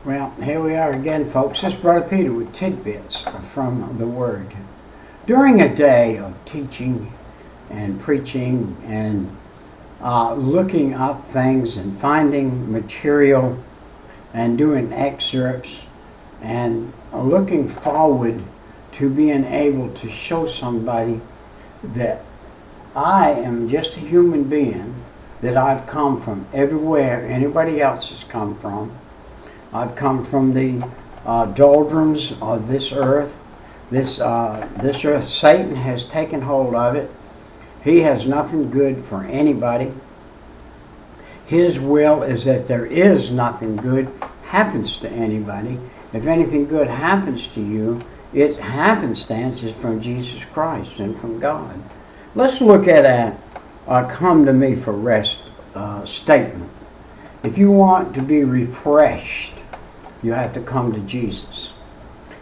Well, here we are again, folks. This is Brother Peter with tidbits from the Word. During a day of teaching and preaching and looking up things and finding material and doing excerpts and looking forward to being able to show somebody that I am just a human being, that I've come from everywhere anybody else has come from. I've come from the doldrums of this earth. This earth, Satan has taken hold of it. He has nothing good for anybody. His will is that there is nothing good happens to anybody. If anything good happens to you, it happenstance is from Jesus Christ and from God. Let's look at a come to me for rest statement. If you want to be refreshed, you have to come to Jesus.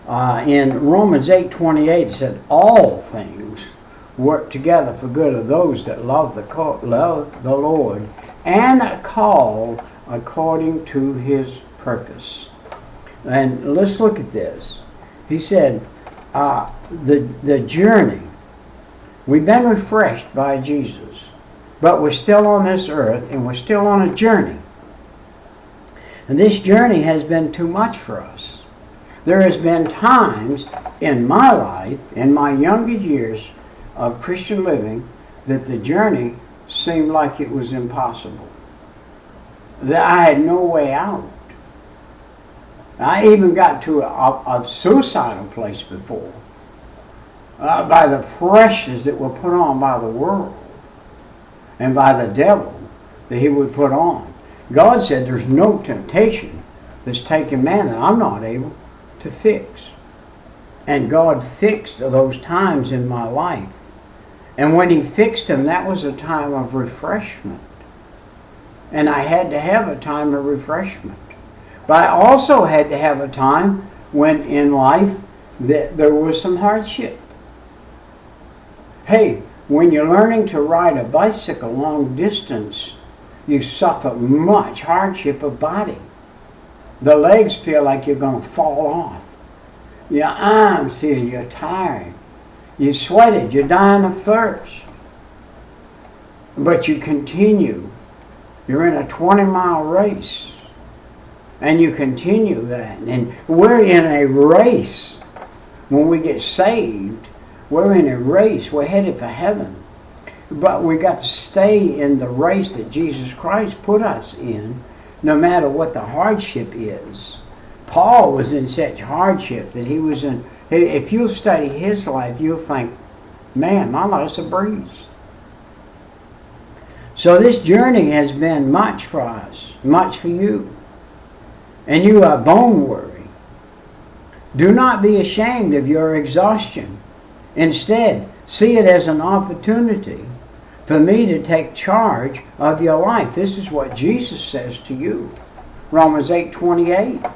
In Romans 8:28 it said, all things work together for good of those that love the Lord and are called according to his purpose. And let's look at this. He said, the journey, we've been refreshed by Jesus, but we're still on this earth and we're still on a journey. And this journey has been too much for us. There has been times in my life, in my younger years of Christian living, that the journey seemed like it was impossible. That I had no way out. I even got to a suicidal place before by the pressures that were put on by the world and by the devil that he would put on. God said there's no temptation that's taken man that I'm not able to fix. And God fixed those times in my life. And when he fixed them, that was a time of refreshment. And I had to have a time of refreshment. But I also had to have a time when in life there was some hardship. Hey, when you're learning to ride a bicycle long distance, you suffer much hardship of body. The legs feel like you're going to fall off. Your arms feel you're tired. You're sweated. You're dying of thirst. But you continue. You're in a 20-mile race. And you continue that. And we're in a race. When we get saved, we're in a race. We're headed for heaven. But we got to stay in the race that Jesus Christ put us in, no matter what the hardship is. Paul was in such hardship that he was in. If you study his life, you'll think, man, my life's a breeze. So this journey has been much for us, much for you. And you are bone weary. Do not be ashamed of your exhaustion. Instead, see it as an opportunity for me to take charge of your life. This is what Jesus says to you. Romans 8:28.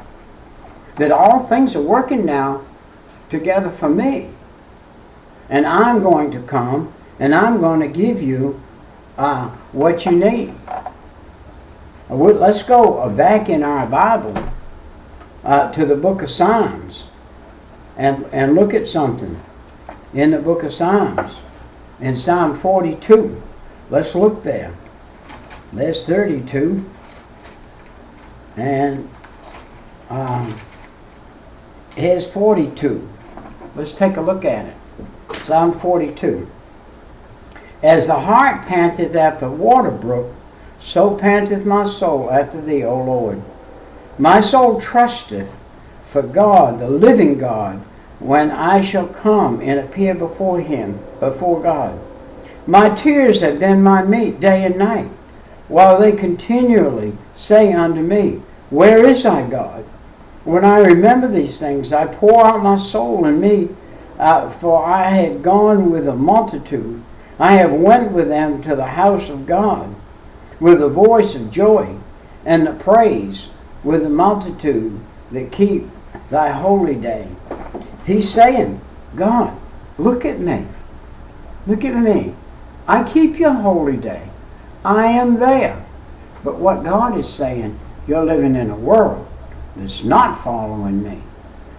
That all things are working now together for me. And I'm going to come and I'm going to give you what you need. Let's go back in our Bible to the book of Psalms and look at something in the book of Psalms. In Psalm 42, let's look there. There's 32. And here's 42. Let's take a look at it. Psalm 42. As the hart panteth after water brook, so panteth my soul after thee, O Lord. My soul trusteth for God, the living God, when I shall come and appear before him, before God. My tears have been my meat day and night, while they continually say unto me, where is thy God? When I remember these things, I pour out my soul in me, for I have gone with a multitude. I have went with them to the house of God, with the voice of joy and the praise, with the multitude that keep thy holy day. He's saying, God, look at me. Look at me. I keep your holy day. I am there. But what God is saying, you're living in a world that's not following me.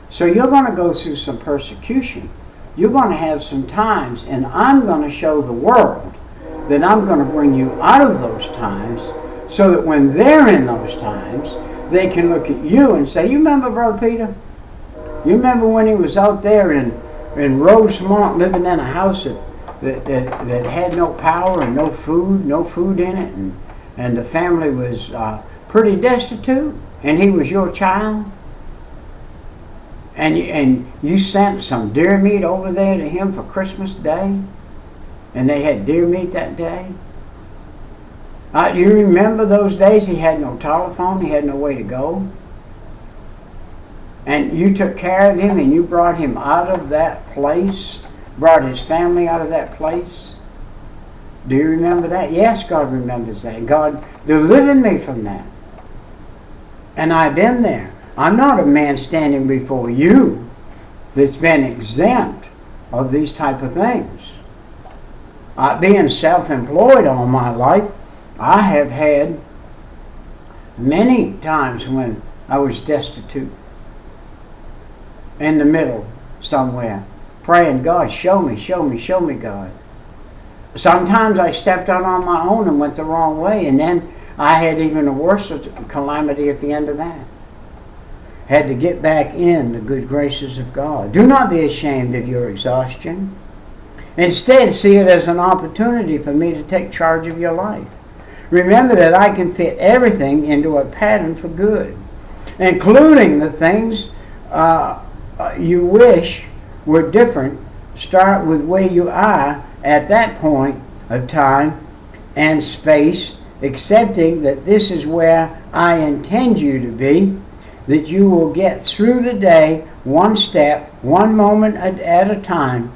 So you're going to go through some persecution. You're going to have some times, and I'm going to show the world that I'm going to bring you out of those times, so that when they're in those times, they can look at you and say, you remember Brother Peter? You remember when he was out there in Rosemont living in a house that had no power and no food in it, and the family was pretty destitute, and he was your child? And you sent some deer meat over there to him for Christmas Day, and they had deer meat that day? Do you remember those days? He had no telephone, he had no way to go. And you took care of him, and you brought him out of that place, brought his family out of that place. Do you remember that? Yes, God remembers that. God delivered me from that. And I've been there. I'm not a man standing before you that's been exempt of these type of things. Being self-employed all my life, I have had many times when I was destitute, in the middle somewhere, praying, God, show me, God. Sometimes I stepped out on my own and went the wrong way, and then I had even a worse calamity at the end of that. Had to get back in the good graces of God. Do not be ashamed of your exhaustion. Instead, see it as an opportunity for me to take charge of your life. Remember that I can fit everything into a pattern for good, including the things you wish were different. Start with where you are at that point of time and space, accepting that this is where I intend you to be, that you will get through the day one step, one moment at a time,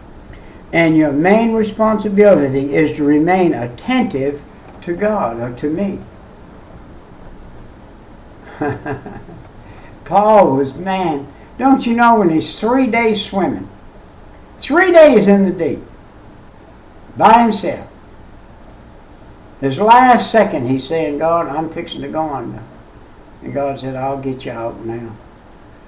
and your main responsibility is to remain attentive to God or to me. Paul was, man, don't you know, when he's 3 days swimming, 3 days in the deep, by himself, his last second he's saying, God, I'm fixing to go under. And God said, I'll get you out now.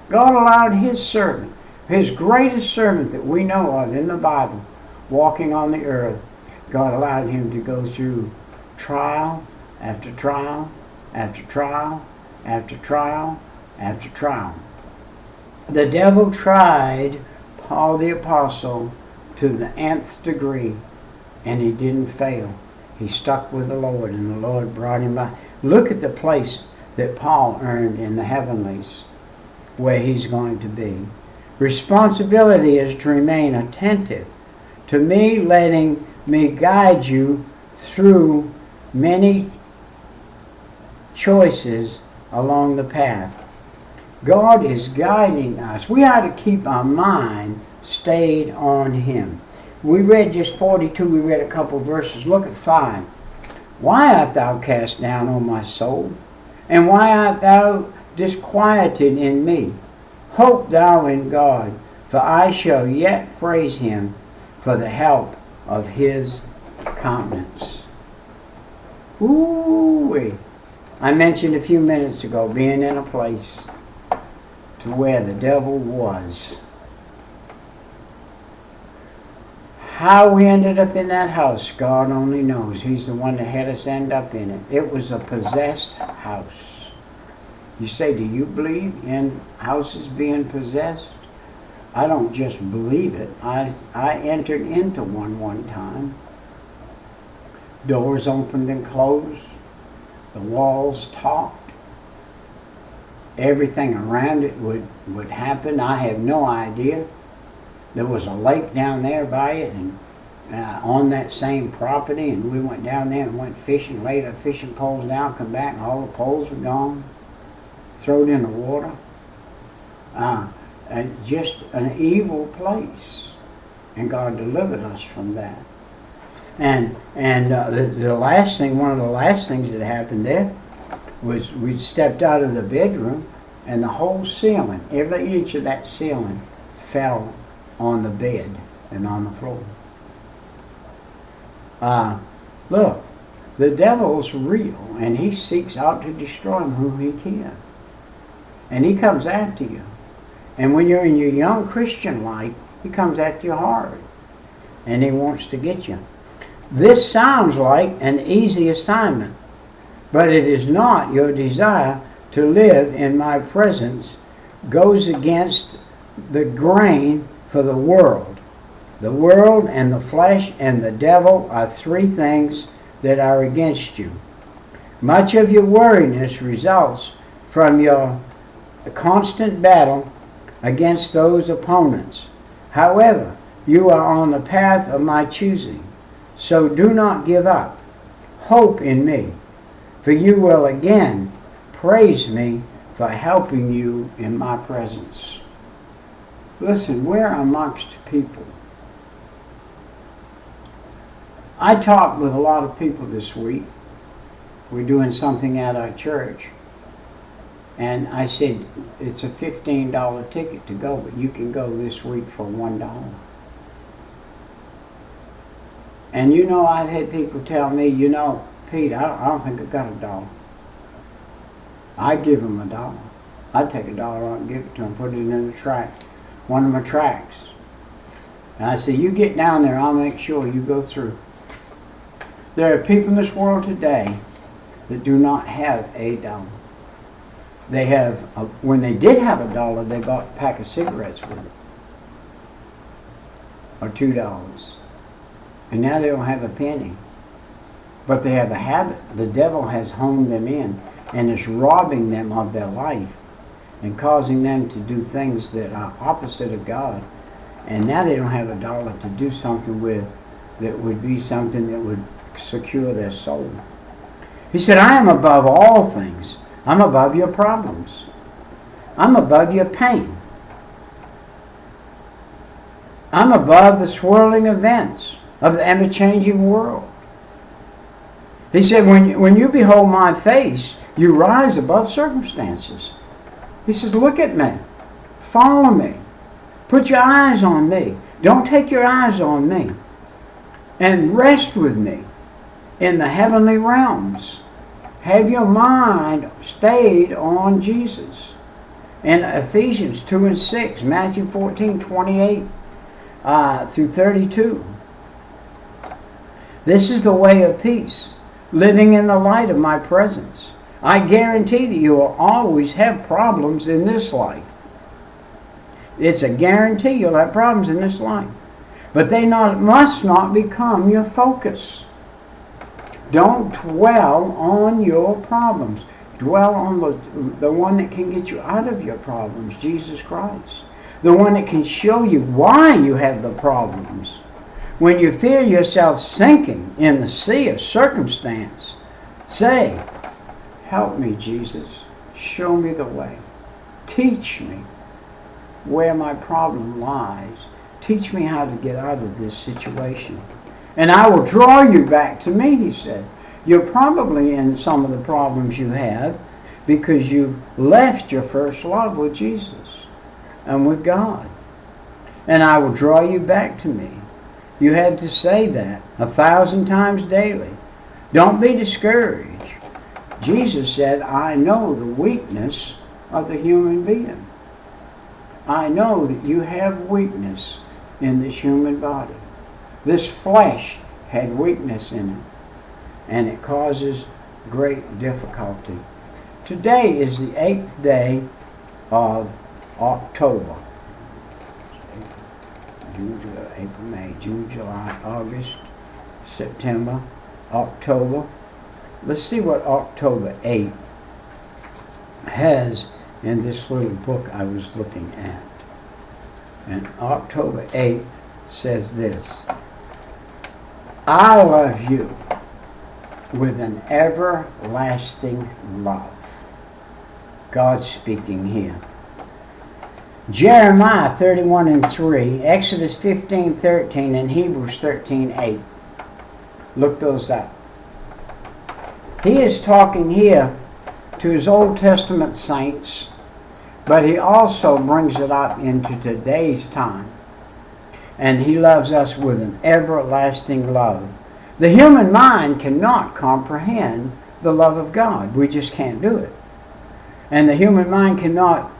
God allowed his servant, his greatest servant that we know of in the Bible, walking on the earth, God allowed him to go through trial after trial after trial after trial after trial. The devil tried Paul the Apostle to the nth degree, and he didn't fail. He stuck with the Lord, and the Lord brought him by. Look at the place that Paul earned in the heavenlies, where he's going to be. Responsibility is to remain attentive to me, letting me guide you through many choices along the path. God is guiding us. We ought to keep our mind stayed on him. We read just 42, we read a couple verses. Look at 5. Why art thou cast down, O my soul? And why art thou disquieted in me? Hope thou in God, for I shall yet praise him for the help of his countenance. Ooh-wee. I mentioned a few minutes ago being in a place to where the devil was. How we ended up in that house, God only knows. He's the one that had us end up in it. It was a possessed house. You say, do you believe in houses being possessed? I don't just believe it. I entered into one time. Doors opened and closed. The walls talked. Everything around it would happen. I have no idea. There was a lake down there by it, and on that same property, and we went down there and went fishing, laid our fishing poles down, come back, and all the poles were gone, thrown in the water. Just an evil place, and God delivered us from that. And the last thing, one of the last things that happened there was we stepped out of the bedroom, and the whole ceiling, every inch of that ceiling, fell on the bed and on the floor. Look, the devil's real, and he seeks out to destroy whom he can. and he comes after you. And when you're in your young Christian life, he comes after you hard, and he wants to get you. This sounds like an easy assignment, but it is not. Your desire to live in my presence goes against the grain for the world. The world and the flesh and the devil are three things that are against you. Much of your worriness results from your constant battle against those opponents. However, you are on the path of my choosing, so do not give up. Hope in me, for you will again praise me for helping you in my presence. Listen, we're amongst people. I talked with a lot of people this week. We're doing something at our church. And I said, it's a $15 ticket to go, but you can go this week for $1. And you know, I've had people tell me, you know, Pete, I don't think I've got $1. I give them $1. I take $1 out and give it to them, put it in the track, one of my tracks. And I say, you get down there, I'll make sure you go through. There are people in this world today that do not have $1. They have, when they did have $1, they bought a pack of cigarettes with it, or $2. And now they don't have a penny. But they have a habit. The devil has honed them in and is robbing them of their life and causing them to do things that are opposite of God. And now they don't have $1 to do something with that would be something that would secure their soul. He said, I am above all things. I'm above your problems. I'm above your pain. I'm above the swirling events of the ever-changing world. He said, when you behold my face, you rise above circumstances. He says, look at me. Follow me. Put your eyes on me. Don't take your eyes on me. And rest with me in the heavenly realms. Have your mind stayed on Jesus. In Ephesians 2 and 6, Matthew 14, 28 through 32. This is the way of peace, living in the light of my presence. I guarantee that you will always have problems in this life. It's a guarantee you'll have problems in this life. But they must not become your focus. Don't dwell on your problems. Dwell on the one that can get you out of your problems, Jesus Christ. The one that can show you why you have the problems. When you feel yourself sinking in the sea of circumstance, say, help me, Jesus. Show me the way. Teach me where my problem lies. Teach me how to get out of this situation. And I will draw you back to me, he said. You're probably in some of the problems you have because you've left your first love with Jesus and with God. And I will draw you back to me. You have to say that 1,000 times daily. Don't be discouraged. Jesus said, I know the weakness of the human being. I know that you have weakness in this human body. This flesh had weakness in it, and it causes great difficulty. Today is the 8th day of October. April, May, June, July, August, September, October. Let's see what October 8th has in this little book I was looking at. And October 8th says this: I love you with an everlasting love. God speaking here. Jeremiah 31 and 3, Exodus 15, 13, and Hebrews 13, 8. Look those up. He is talking here to his Old Testament saints, but he also brings it up into today's time. And he loves us with an everlasting love. The human mind cannot comprehend the love of God. We just can't do it. And the human mind cannot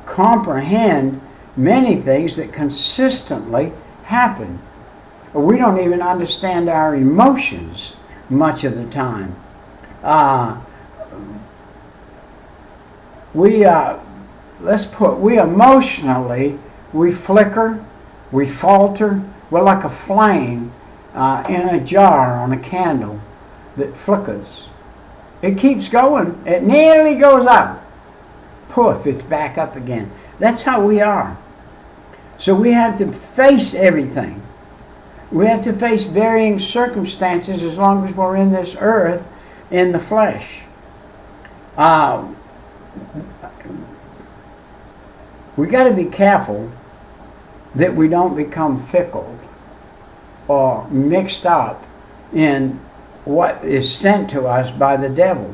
comprehend many things that consistently happen. We don't even understand our emotions much of the time. We emotionally, we flicker, we falter. We're like a flame in a jar on a candle that flickers. It keeps going. It nearly goes out. Poof, it's back up again. That's how we are. So we have to face everything. We have to face varying circumstances as long as we're in this earth in the flesh. We got to be careful that we don't become fickle or mixed up in what is sent to us by the devil.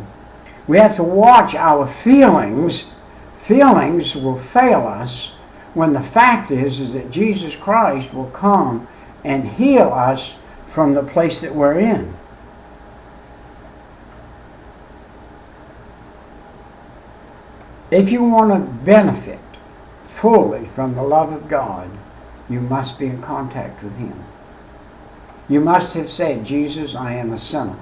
We have to watch our feelings. Feelings will fail us when the fact is that Jesus Christ will come and heal us from the place that we're in. If you want to benefit fully from the love of God, you must be in contact with Him. You must have said, Jesus, I am a sinner.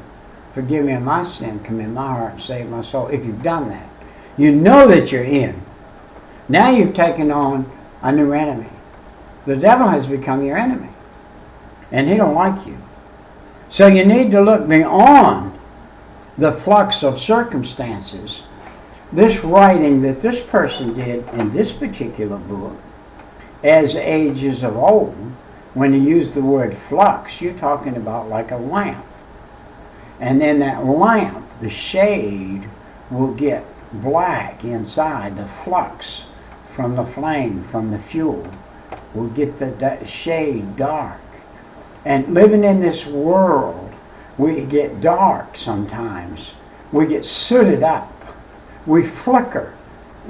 Forgive me of my sin, come in my heart and save my soul. If you've done that, you know that you're in. Now you've taken on a new enemy. The devil has become your enemy. And he don't like you. So you need to look beyond the flux of circumstances. This writing that this person did in this particular book, as ages of old, when you use the word flux, you're talking about like a lamp. And then that lamp, the shade, will get black inside. The flux from the flame, from the fuel, will get the shade dark. And living in this world, we get dark sometimes. We get sooted up. We flicker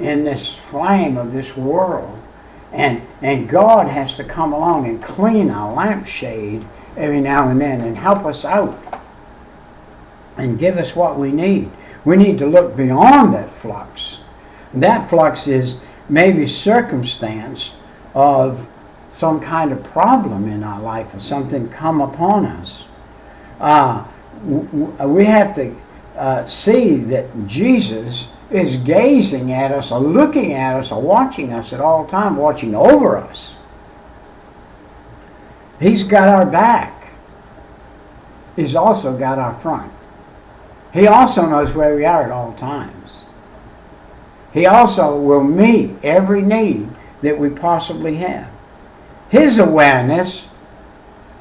in this flame of this world. And God has to come along and clean our lampshade every now and then and help us out and give us what we need. We need to look beyond that flux. That flux is maybe circumstance of some kind of problem in our life or something come upon us. We have to see that Jesus is gazing at us or looking at us or watching us at all time, watching over us. He's got our back. He's also got our front. He also knows where we are at all times. He also will meet every need that we possibly have. His awareness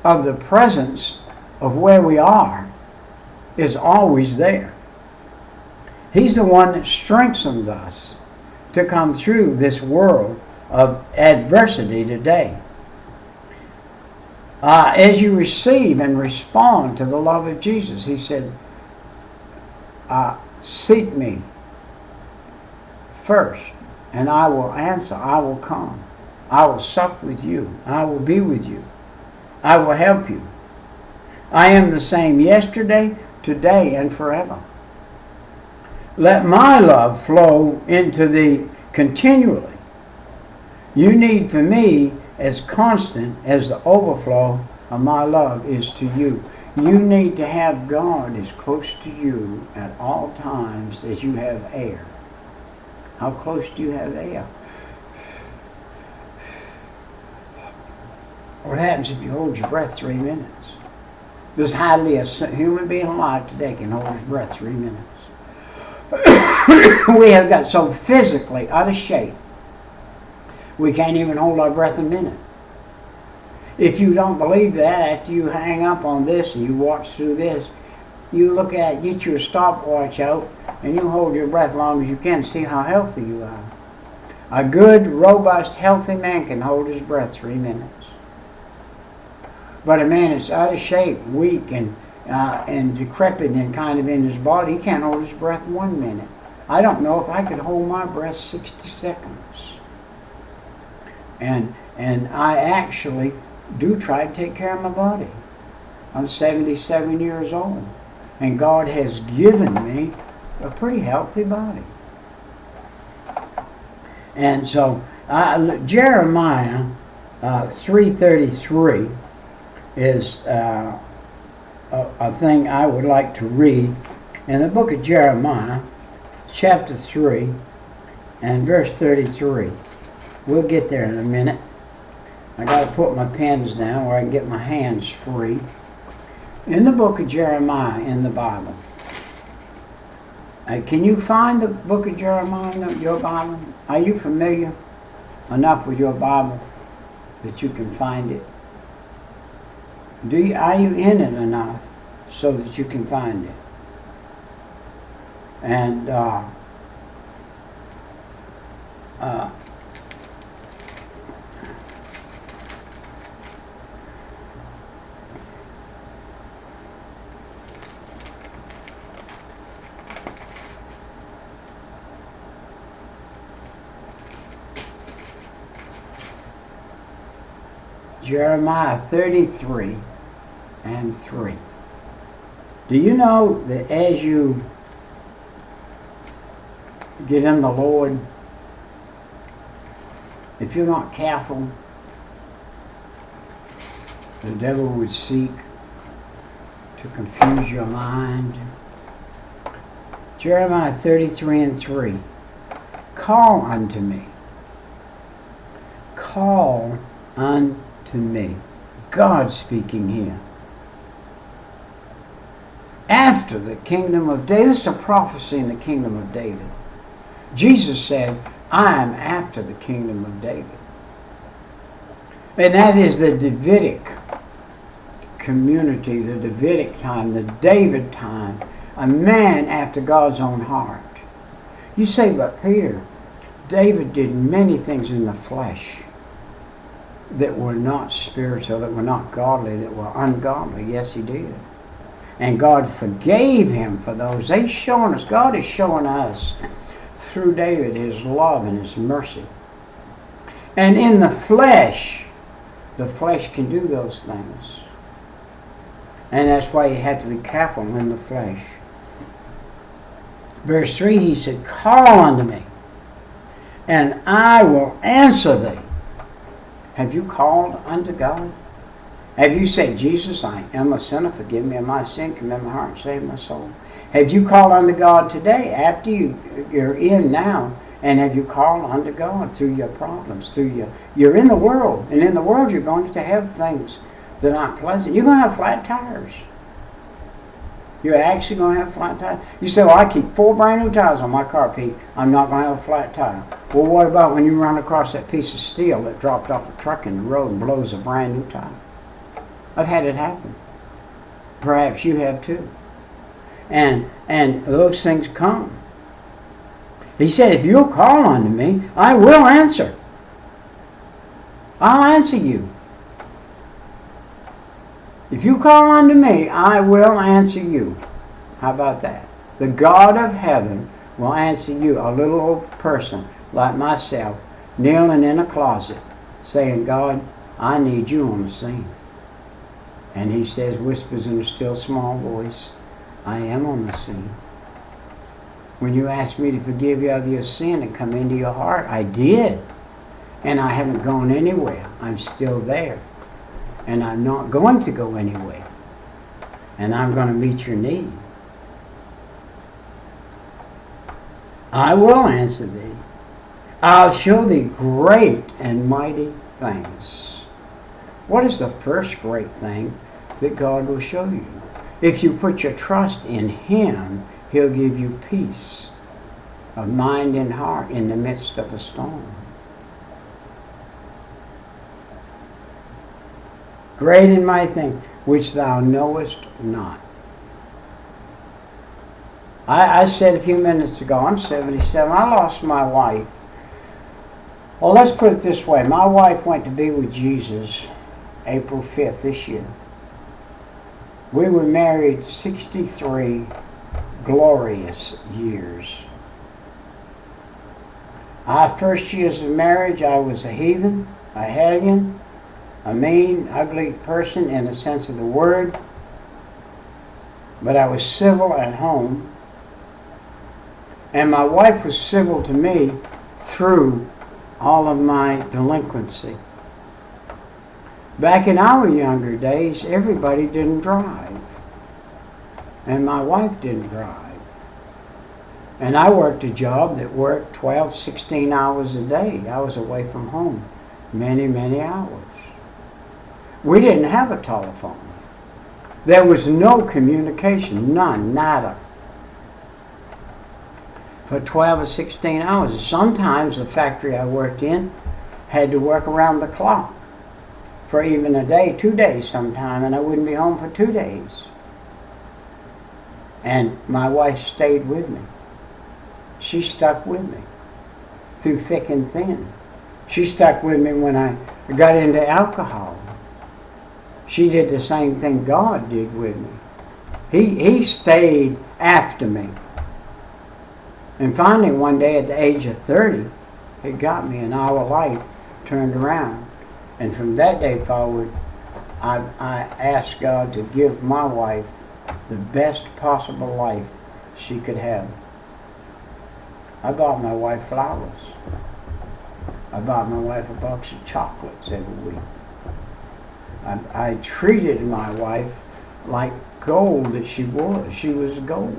of the presence of where we are is always there. He's the one that strengthens us to come through this world of adversity today. As you receive and respond to the love of Jesus, He said, seek me first, and I will answer. I will come. I will sup with you. I will be with you. I will help you. I am the same yesterday, today, and forever. Let my love flow into thee continually. You need for me as constant as the overflow of my love is to you. You need to have God as close to you at all times as you have air. How close do you have air? What happens if you hold your breath 3 minutes? There's hardly a human being alive today can hold his breath 3 minutes. We have got so physically out of shape, we can't even hold our breath a minute. If you don't believe that, after you hang up on this and you watch through this, you look at, get your stopwatch out, and you hold your breath as long as you can, see how healthy you are. A good, robust, healthy man can hold his breath 3 minutes. But a man that's out of shape, weak, and decrepit and kind of in his body, he can't hold his breath 1 minute. I don't know if I could hold my breath 60 seconds. And I actually do try to take care of my body. I'm 77 years old, and God has given me a pretty healthy body. And so Jeremiah 3:33 is a thing I would like to read in the book of Jeremiah, chapter 3 and verse 33. We'll get there in a minute. I got to put my pens down where I can get my hands free. In the book of Jeremiah in the Bible. Can you find the book of Jeremiah in your Bible? Are you familiar enough with your Bible that you can find it? Are you in it enough so that you can find it? And Jeremiah 33 and 3. Do you know that as you get in the Lord, if you're not careful, the devil would seek to confuse your mind? Jeremiah 33 and 3. Call unto me. Call unto me. God speaking here. After the kingdom of David. This is a prophecy in the kingdom of David. Jesus said, I am after the kingdom of David. And that is the Davidic community, the Davidic time, the David time. A man after God's own heart. You say, but Peter, David did many things in the flesh that were not spiritual, that were not godly, that were ungodly. Yes, he did. And God forgave him for those. God is showing us through David his love and his mercy. And in the flesh can do those things. And that's why you have to be careful in the flesh. Verse 3, he said, call unto me, and I will answer thee. Have you called unto God? Have you said, Jesus, I am a sinner, forgive me of my sin, commit my heart, and save my soul? Have you called unto God today, after you're in now, and have you called unto God through your problems, you're in the world, and in the world you're going to have things that aren't pleasant. You're going to have flat tires. You're actually going to have flat tires. You say, well, I keep 4 brand new tires on my car, Pete. I'm not going to have a flat tire. Well, what about when you run across that piece of steel that dropped off a truck in the road and blows a brand new tire? I've had it happen. Perhaps you have too. And those things come. He said, if you'll call unto me, I will answer. I'll answer you. If you call unto me, I will answer you. How about that? The God of heaven will answer you, a little old person like myself, kneeling in a closet, saying, God, I need you on the scene. And he says, whispers in a still small voice, I am on the scene. When you asked me to forgive you of your sin and come into your heart, I did. And I haven't gone anywhere. I'm still there. And I'm not going to go anywhere. And I'm going to meet your need. I will answer thee. I'll show thee great and mighty things. What is the first great thing that God will show you? If you put your trust in him, he'll give you peace of mind and heart in the midst of a storm. Great and mighty thing which thou knowest not. I said a few minutes ago, I'm 77. I lost my wife. Well, let's put it this way. My wife went to be with Jesus April 5th this year. We were married 63 glorious years. Our first years of marriage, I was a heathen, a hellion, a mean, ugly person in the sense of the word. But I was civil at home. And my wife was civil to me through all of my delinquency. Back in our younger days, everybody didn't drive. And my wife didn't drive. And I worked a job that worked 12, 16 hours a day. I was away from home many, many hours. We didn't have a telephone. There was no communication, none, nada. For 12 or 16 hours. Sometimes the factory I worked in had to work around the clock for even a day, 2 days sometime, and I wouldn't be home for 2 days. And my wife stayed with me. She stuck with me through thick and thin. She stuck with me when I got into alcohol. She did the same thing God did with me. He stayed after me. And finally, one day at the age of 30, it got me, and our life turned around. And from that day forward, I asked God to give my wife the best possible life she could have. I bought my wife flowers. I bought my wife a box of chocolates every week. I treated my wife like gold that she was. She was gold.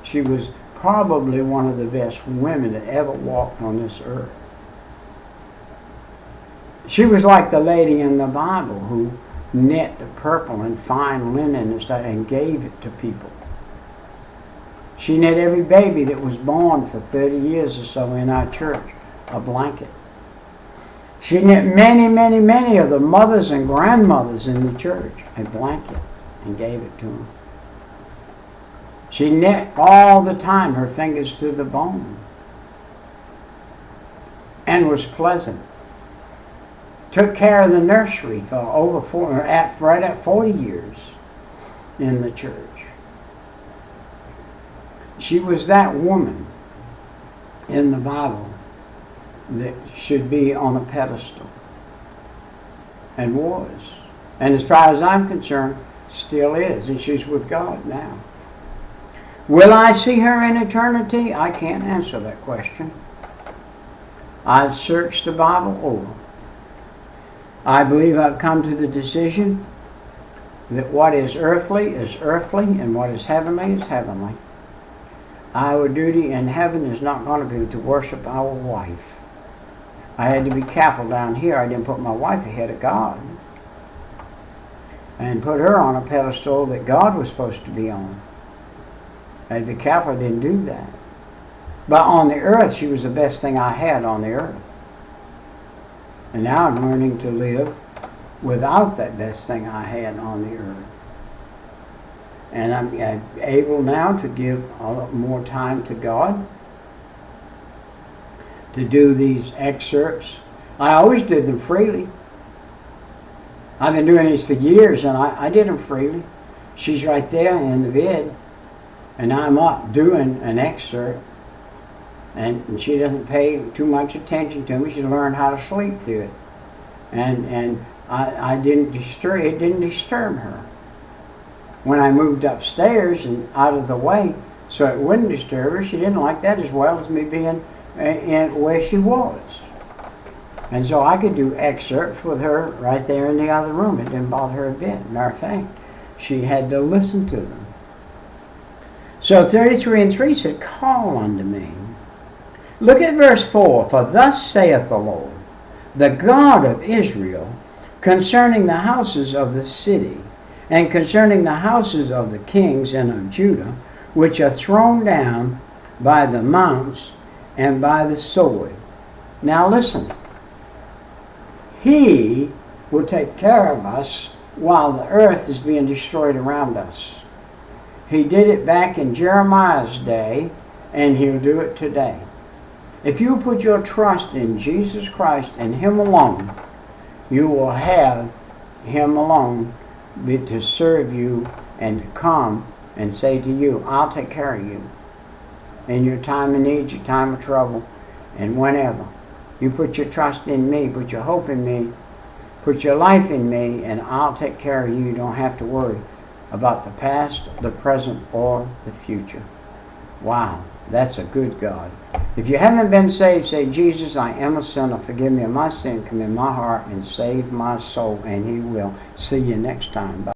She was probably one of the best women that ever walked on this earth. She was like the lady in the Bible who knit the purple and fine linen and stuff and gave it to people. She knit every baby that was born for 30 years or so in our church a blanket. She knit many, many, many of the mothers and grandmothers in the church a blanket and gave it to them. She knit all the time, her fingers to the bone, and was pleasant. Took care of the nursery for right at 40 years in the church. She was that woman in the Bible that should be on a pedestal, and was. And as far as I'm concerned, still is, and she's with God now. Will I see her in eternity? I can't answer that question. I've searched the Bible over. I believe I've come to the decision that what is earthly, and what is heavenly. Our duty in heaven is not going to be to worship our wife. I had to be careful down here. I didn't put my wife ahead of God and put her on a pedestal that God was supposed to be on. I had to be careful I didn't do that. But on the earth, she was the best thing I had on the earth. And now I'm learning to live without that best thing I had on the earth. And I'm able now to give a lot more time to God, to do these excerpts. I always did them freely. I've been doing these for years, and I did them freely. She's right there in the bed, and I'm up doing an excerpt, and she doesn't pay too much attention to me. She learned how to sleep through it. And I didn't disturb, it didn't disturb her. When I moved upstairs and out of the way so it wouldn't disturb her, she didn't like that as well as me being in where she was. And so I could do excerpts with her right there in the other room. It didn't bother her a bit. Matter of fact, she had to listen to them. So 33:3 said, call unto me. Look at verse 4. For thus saith the Lord, the God of Israel, concerning the houses of the city, and concerning the houses of the kings and of Judah, which are thrown down by the mounts and by the sword. Now listen. He will take care of us while the earth is being destroyed around us. He did it back in Jeremiah's day, and he'll do it today. If you put your trust in Jesus Christ and him alone, you will have him alone to serve you and to come and say to you, I'll take care of you in your time of need, your time of trouble, and whenever. You put your trust in me, put your hope in me, put your life in me, and I'll take care of you. You don't have to worry about the past, the present, or the future. Wow, that's a good God. If you haven't been saved, say, Jesus, I am a sinner. Forgive me of my sin. Come in my heart and save my soul. And He will. See you next time. Bye.